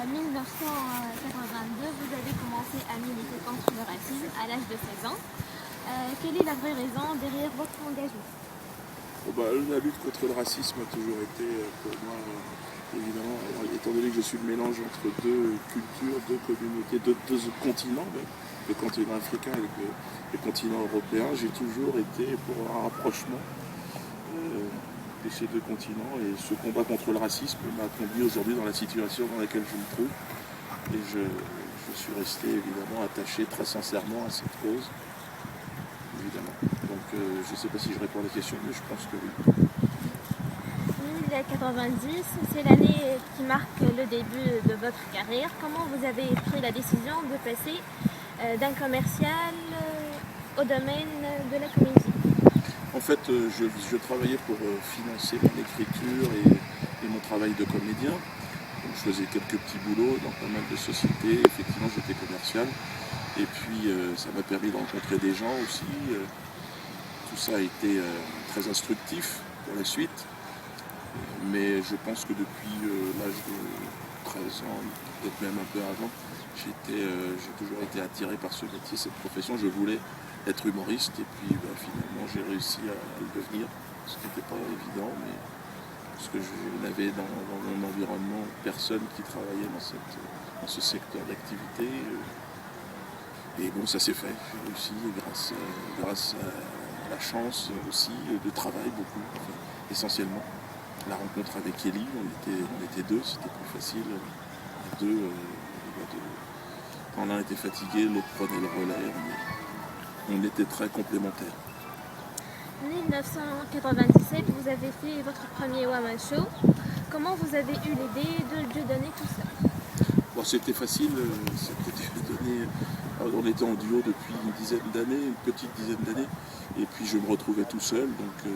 1982, vous avez commencé à militer contre le racisme à l'âge de 16 ans. Quelle est la vraie raison derrière votre engagement? La lutte contre le racisme a toujours été pour moi, évidemment, étant donné que je suis le mélange entre deux cultures, deux communautés, deux continents, même, le continent africain et le continent européen, j'ai toujours été pour un rapprochement de ces deux continents, et ce combat contre le racisme m'a conduit aujourd'hui dans la situation dans laquelle je me trouve, et je suis resté évidemment attaché très sincèrement à cette cause, évidemment. Donc je ne sais pas si je réponds à la question, mais je pense que oui. 1990, c'est l'année qui marque le début de votre carrière. Comment vous avez pris la décision de passer d'un commercial au domaine de la comédie? En fait, je travaillais pour financer mon écriture et mon travail de comédien. Donc, je faisais quelques petits boulots dans pas mal de sociétés. Effectivement, j'étais commercial. Et puis, ça m'a permis de rencontrer des gens aussi. Tout ça a été très instructif pour la suite. Mais je pense que depuis l'âge de 13 ans, peut-être même un peu avant, j'ai toujours été attiré par ce métier, cette profession. Je voulais être humoriste, et puis finalement j'ai réussi à le devenir, ce qui n'était pas évident, mais parce que je n'avais dans mon environnement personne qui travaillait dans ce secteur d'activité. Et bon, ça s'est fait, j'ai réussi grâce à la chance aussi, de travail beaucoup, enfin, essentiellement. La rencontre avec Ellie, on était deux, c'était plus facile à deux. Quand l'un était fatigué, l'autre prenait le relais. On était très complémentaires. En 1997, vous avez fait votre premier one-man show. Comment vous avez eu l'idée de le donner tout seul? Bon, c'était facile, on était en duo depuis une petite dizaine d'années, et puis je me retrouvais tout seul. Donc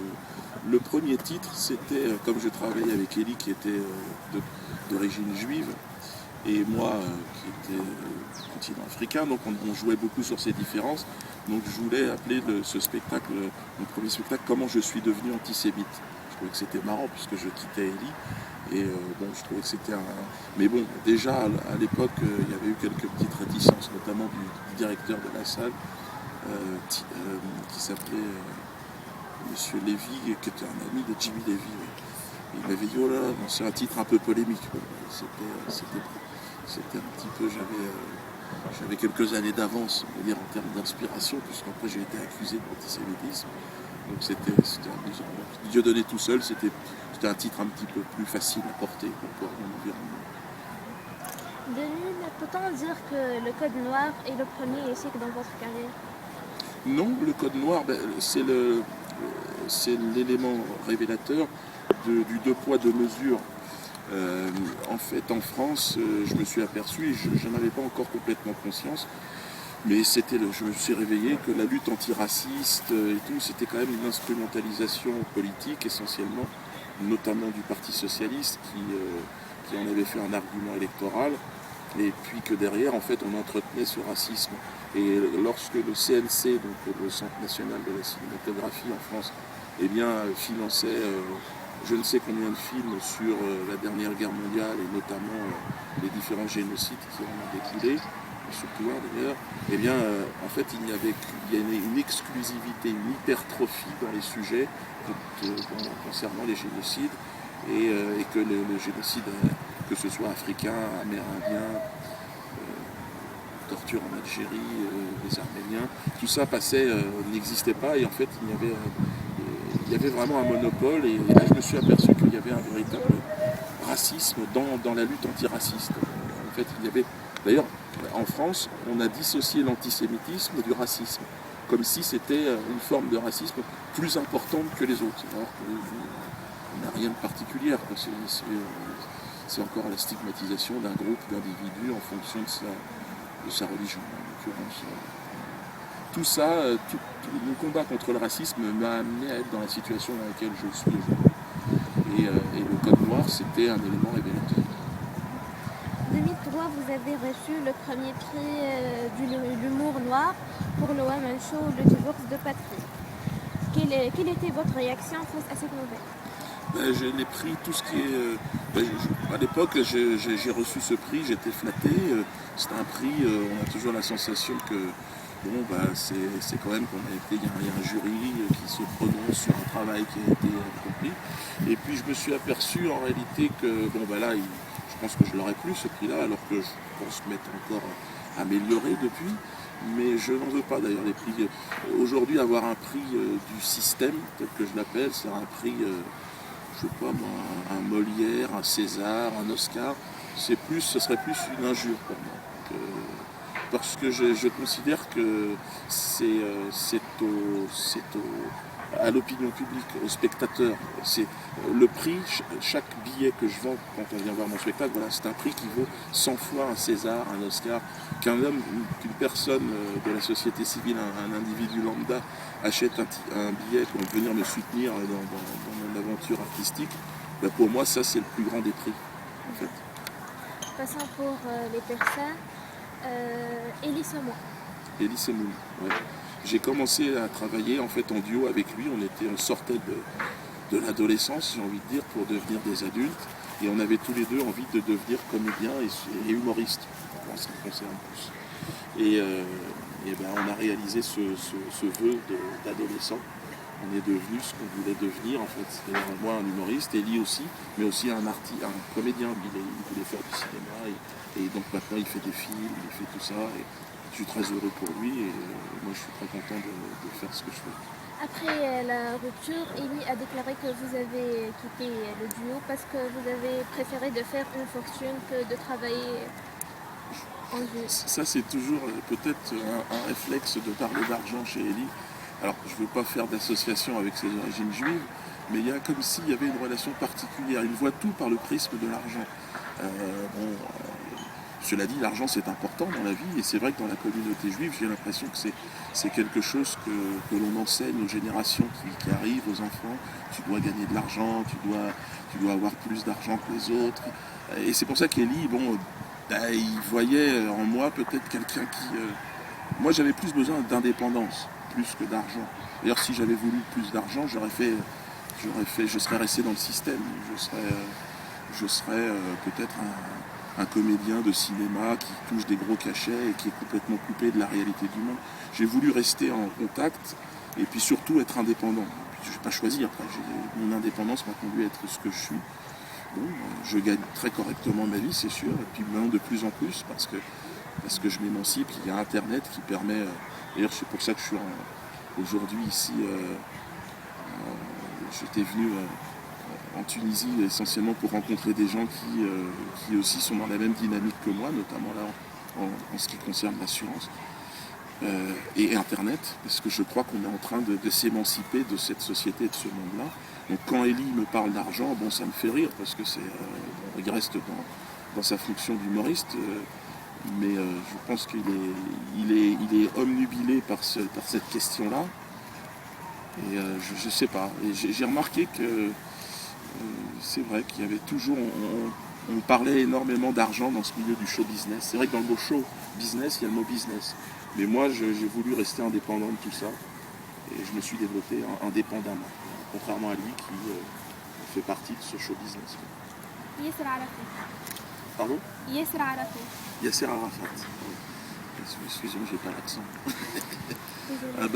le premier titre, c'était, comme je travaillais avec Ellie qui était d'origine juive, et moi qui était du continent africain, donc on jouait beaucoup sur ces différences. Donc je voulais appeler ce spectacle, mon premier spectacle, Comment je suis devenu antisémite. Je trouvais que c'était marrant puisque je quittais Ellie, et je trouvais que c'était Mais bon, déjà à l'époque, il y avait eu quelques petites réticences, notamment du directeur de la salle, qui s'appelait Monsieur Lévy, qui était un ami de Jimmy Lévy. Ouais. Il m'avait dit, oh là, c'est un titre un peu polémique. C'était un petit peu, j'avais quelques années d'avance, on va dire, en termes d'inspiration, puisqu'après j'ai été accusé d'antisémitisme. Donc c'était amusant. Dieudonné tout seul, c'était un titre un petit peu plus facile à porter pour mon environnement. Denis, peut-on dire que le code noir est le premier échec dans votre carrière? Non, le code noir, c'est l'élément révélateur du deux poids, deux mesures. En fait, en France, je me suis aperçu, et je n'en avais pas encore complètement conscience, mais je me suis réveillé que la lutte antiraciste et tout, c'était quand même une instrumentalisation politique essentiellement, notamment du Parti socialiste qui en avait fait un argument électoral, et puis que derrière, en fait, on entretenait ce racisme. Et lorsque le CNC, donc le Centre national de la cinématographie en France, finançait je ne sais combien de films sur la dernière guerre mondiale, et notamment les différents génocides qui en ont découlé, surtout d'ailleurs, en fait il y avait une exclusivité, une hypertrophie dans les sujets concernant les génocides, et que le génocide, que ce soit africain, amérindien, torture en Algérie, les Arméniens, tout ça n'existait pas, et en fait il y avait vraiment un monopole, et là je me suis aperçu qu'il y avait un véritable racisme dans la lutte antiraciste. En fait, d'ailleurs, en France, on a dissocié l'antisémitisme du racisme, comme si c'était une forme de racisme plus importante que les autres. Alors qu'on n'a rien de particulier, c'est encore la stigmatisation d'un groupe d'individus en fonction de sa religion, en l'occurrence. Tout ça, le combat contre le racisme m'a amené à être dans la situation dans laquelle je suis aujourd'hui. Et le code noir, c'était un élément révélateur. En 2003, vous avez reçu le premier prix de l'humour noir pour le one-man show Le divorce de Patrick. Quelle était votre réaction face à cette nouvelle? Les prix, tout ce qui est... à l'époque, j'ai reçu ce prix, j'étais flatté. C'est un prix, on a toujours la sensation que bon, c'est quand même qu'on a été, il y a un jury qui se prononce sur un travail qui a été accompli. Et puis je me suis aperçu en réalité que bon, là, je pense que je l'aurais plus ce prix-là, alors que je pense m'être encore amélioré depuis. Mais je n'en veux pas d'ailleurs les prix. Aujourd'hui, avoir un prix du système, tel que je l'appelle, c'est un prix, je sais pas moi, un Molière, un César, un Oscar, ce serait plus une injure pour moi. Parce que je considère que c'est à l'opinion publique, aux spectateurs. C'est le prix, chaque billet que je vends quand on vient voir mon spectacle, voilà, c'est un prix qui vaut 100 fois un César, un Oscar, qu'un homme, qu'une personne de la société civile, un individu lambda achète un billet pour venir me soutenir dans mon aventure artistique. Pour moi, ça c'est le plus grand des prix, en fait. Passons pour les personnes. Elie Semoun. Elie Semoun, ouais. J'ai commencé à travailler en fait en duo avec lui. On sortait de l'adolescence, j'ai envie de dire, pour devenir des adultes. Et on avait tous les deux envie de devenir comédiens et humoristes, en ce qui concerne plus. Et on a réalisé ce vœu d'adolescent. On est devenu ce qu'on voulait devenir en fait. C'est-à-dire moi un humoriste, Elie aussi, mais aussi un comédien. Il voulait faire du cinéma et donc maintenant il fait des films, il fait tout ça. Et je suis très heureux pour lui et moi je suis très content de faire ce que je fais. Après la rupture, Elie a déclaré que vous avez quitté le duo parce que vous avez préféré de faire une fortune que de travailler en duo. Ça c'est toujours peut-être un réflexe de parler d'argent chez Elie. Alors je ne veux pas faire d'association avec ses origines juives, mais il y a comme s'il y avait une relation particulière. Il voit tout par le prisme de l'argent. Cela dit, l'argent c'est important dans la vie et c'est vrai que dans la communauté juive, j'ai l'impression que c'est quelque chose que l'on enseigne aux générations qui arrivent, aux enfants. Tu dois gagner de l'argent, tu dois avoir plus d'argent que les autres. Et c'est pour ça qu'Elie, il voyait en moi peut-être quelqu'un qui... Moi j'avais plus besoin d'indépendance, plus que d'argent. D'ailleurs si j'avais voulu plus d'argent, je serais resté dans le système. Je serais peut-être un comédien de cinéma qui touche des gros cachets et qui est complètement coupé de la réalité du monde. J'ai voulu rester en contact et puis surtout être indépendant. Je n'ai pas choisi après. Mon indépendance m'a conduit à être ce que je suis. Bon, je gagne très correctement ma vie, c'est sûr, et puis maintenant de plus en plus parce que je m'émancipe. Il y a Internet qui permet... D'ailleurs, c'est pour ça que je suis aujourd'hui ici. J'étais venu... en Tunisie essentiellement pour rencontrer des gens qui aussi sont dans la même dynamique que moi, notamment là en ce qui concerne l'assurance et Internet, parce que je crois qu'on est en train de s'émanciper de cette société et de ce monde-là. Donc quand Elie me parle d'argent, ça me fait rire parce que il reste dans sa fonction d'humoriste, mais je pense qu'il est omnubilé par cette question-là. Et je ne sais pas. Et j'ai remarqué que c'est vrai qu'il y avait toujours, on parlait énormément d'argent dans ce milieu du show business. C'est vrai que dans le mot show business, il y a le mot business. Mais moi, j'ai voulu rester indépendant de tout ça. Et je me suis développé indépendamment. Contrairement à lui qui fait partie de ce show business. Yasser Arafat. Pardon? Yasser Arafat. Yasser Arafat. Excusez-moi, j'ai pas l'accent.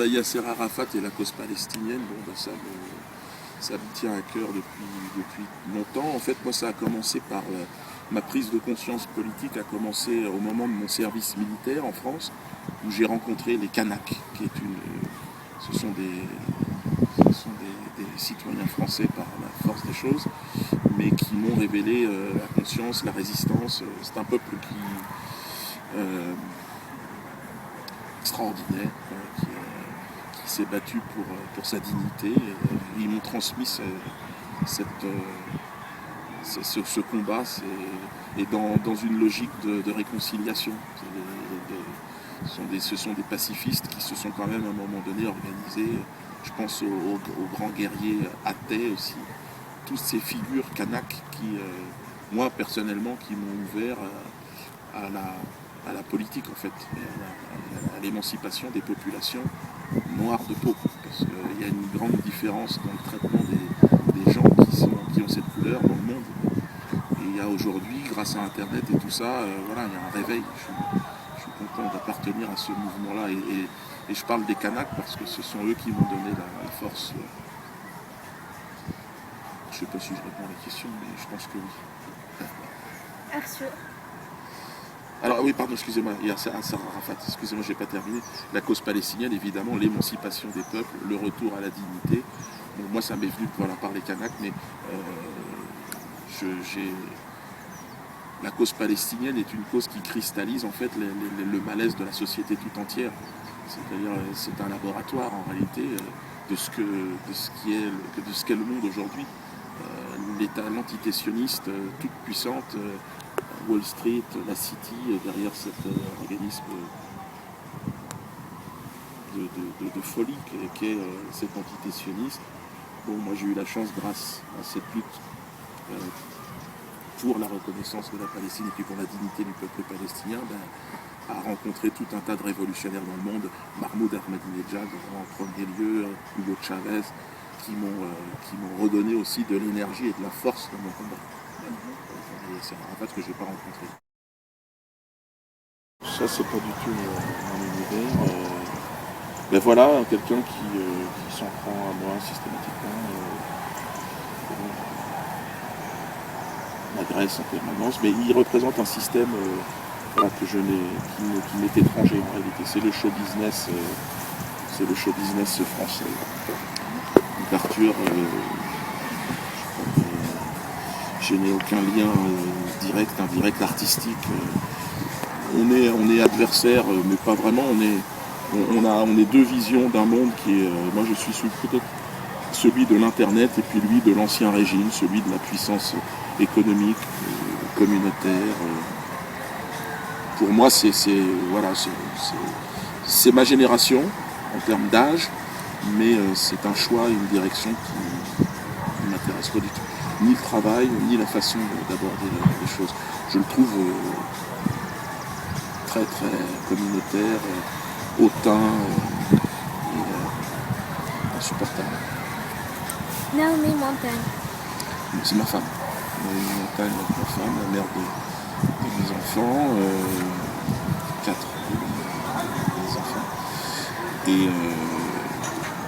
Yasser Arafat et la cause palestinienne, ça me tient à cœur depuis longtemps. En fait, moi, ça a commencé par ma prise de conscience politique a commencé au moment de mon service militaire en France, où j'ai rencontré les Kanaks, qui est ce sont des citoyens français par la force des choses, mais qui m'ont révélé la conscience, la résistance. C'est un peuple extraordinaire, qui s'est battu pour sa dignité. Et ils m'ont transmis ce combat et dans une logique de réconciliation. Ce sont des pacifistes qui se sont quand même à un moment donné organisés. Je pense aux grands guerriers athées aussi. Toutes ces figures kanaks qui, moi personnellement, qui m'ont ouvert à la politique en fait, à l'émancipation des populations noires de peau. Parce qu'il y a une grande différence dans le traitement des gens qui là aujourd'hui, grâce à Internet et tout ça, voilà, il y a un réveil. Je suis content d'appartenir à ce mouvement-là. Et je parle des Kanaks parce que ce sont eux qui m'ont donné la force. Je ne sais pas si je réponds à la question, mais je pense que oui. Arthur. Alors oui, pardon, excusez-moi, il y a Sarah Arafat, excusez-moi, je n'ai pas terminé. La cause palestinienne, évidemment, l'émancipation des peuples, le retour à la dignité. Bon, moi, ça m'est venu voilà, par les Kanaks, mais la cause palestinienne est une cause qui cristallise en fait le malaise de la société tout entière. C'est-à-dire, c'est un laboratoire en réalité de ce qu'est le monde aujourd'hui. L'entité sioniste toute puissante, Wall Street, la City, derrière cet organisme de folie qu'est cette entité sioniste. Bon, moi j'ai eu la chance, grâce à cette lutte pour la reconnaissance de la Palestine et puis pour la dignité du peuple palestinien, à rencontrer tout un tas de révolutionnaires dans le monde, Mahmoud Ahmadinejad en premier lieu, Hugo Chavez, qui m'ont redonné aussi de l'énergie et de la force dans mon combat. Et c'est un Arafat que je n'ai pas rencontré. Ça, c'est pas du tout mon univers. Mais voilà, quelqu'un qui s'en prend à moi systématiquement, m'agresse en permanence, mais il représente un système voilà, qui m'est étranger en réalité. C'est le show business français. Donc Arthur, je n'ai aucun lien direct, indirect, artistique. On est adversaires, mais pas vraiment. On est deux visions d'un monde qui est. Moi, je suis peut-être celui de l'Internet et puis lui de l'ancien régime, celui de la puissance économique, communautaire. Pour moi, c'est ma génération en termes d'âge, mais c'est un choix et une direction qui ne m'intéresse pas du tout. Ni le travail, ni la façon d'aborder les choses. Je le trouve très très communautaire, hautain et insupportable. Naomi Montagne. C'est ma femme. Naomi Montagne, ma femme, la mère de mes enfants, 4 des enfants. Et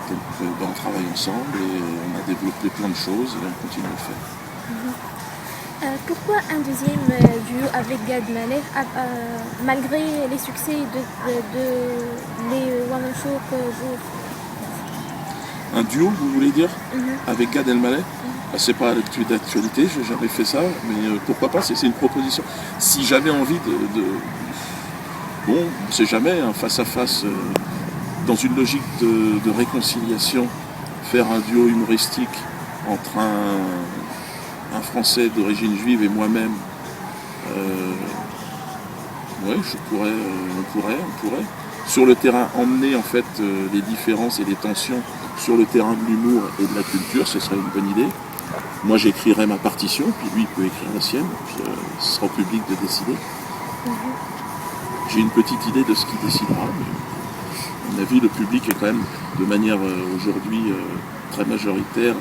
donc, on travaille ensemble et on a développé plein de choses et on continue à le faire. Pourquoi un deuxième duo avec Gad Elmaleh malgré les succès de les One Man Show que vous... Un duo, vous voulez dire, avec Gad Elmaleh? C'est pas d'actualité, j'ai jamais fait ça, mais pourquoi pas, c'est une proposition. Si j'avais envie bon, on ne sait jamais, hein, face à face, dans une logique de réconciliation, faire un duo humoristique entre un Français d'origine juive et moi-même, oui, on pourrait. Sur le terrain, emmener en fait les différences et les tensions sur le terrain de l'humour et de la culture, ce serait une bonne idée. Moi, j'écrirai ma partition, puis lui, il peut écrire la sienne, puis ce sera au public de décider. J'ai une petite idée de ce qu'il décidera, mais à mon avis, le public est quand même, de manière aujourd'hui très majoritaire,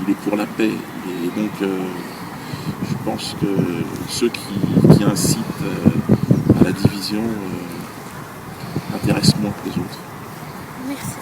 il est pour la paix. Et donc, je pense que ceux qui incitent à la division intéressent moins que les autres. Merci.